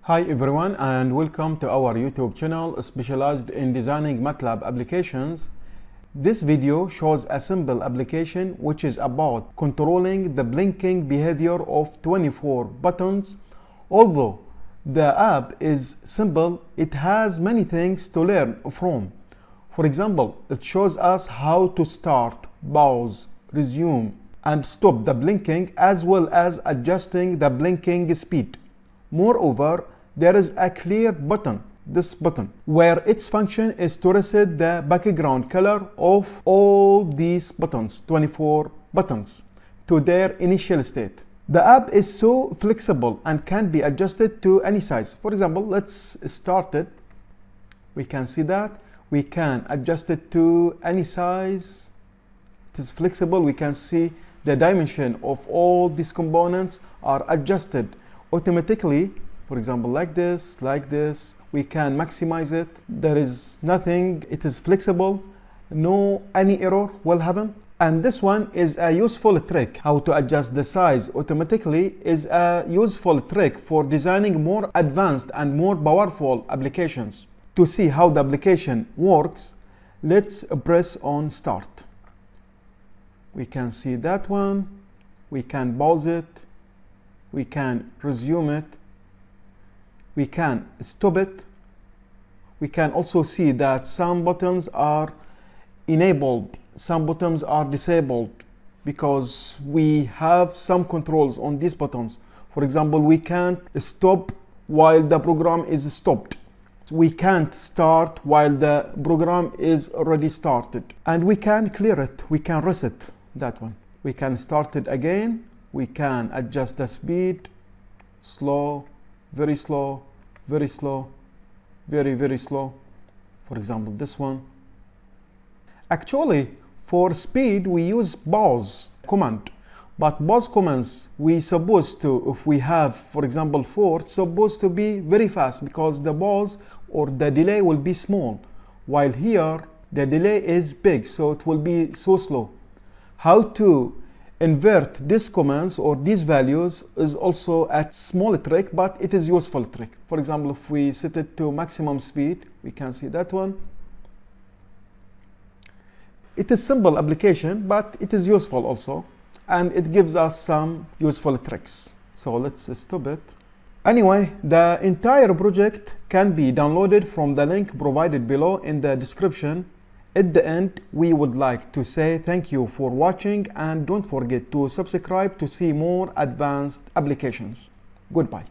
Hi everyone and welcome to our YouTube channel specialized in designing MATLAB applications. This video shows a simple application which is about controlling the blinking behavior of 24 buttons. Although the app is simple, it has many things to learn from. For example, it shows us how to start, pause, resume, and stop the blinking, as well as adjusting the blinking speed. Moreover, there is a clear button, this button, where its function is to reset the background color of all these buttons, 24 buttons, to their initial state. The app is so flexible and can be adjusted to any size. For example, let's start it. We can see that we can adjust it to any size. It is flexible. We can see the dimension of all these components are adjusted automatically. For example, like this, we can maximize it. There is nothing, it is flexible, any error will happen. And this one is a useful trick. How to adjust the size automatically is a useful trick for designing more advanced and more powerful applications. To see how the application works, let's press on start. We can see that one, we can pause it, we can resume it, we can stop it. We can also see that some buttons are enabled, some buttons are disabled, because we have some controls on these buttons. For example, we can't stop while the program is stopped. We can't start while the program is already started. And we can clear it, we can reset that one. We can start it again, we can adjust the speed, slow, very slow, very slow, very slow. For example, this one. Actually, for speed, we use pause command. But pause commands, we supposed to, if we have, for example, 4, it's supposed to be very fast because the pause or the delay will be small. While here, the delay is big, so it will be so slow. How to invert these commands or these values is also a small trick, but it is useful trick. For example, if we set it to maximum speed, we can see that one. It is simple application, but it is useful also, and it gives us some useful tricks. So let's stop it. Anyway, the entire project can be downloaded from the link provided below in the description. At the end, we would like to say thank you for watching and don't forget to subscribe to see more advanced applications. Goodbye.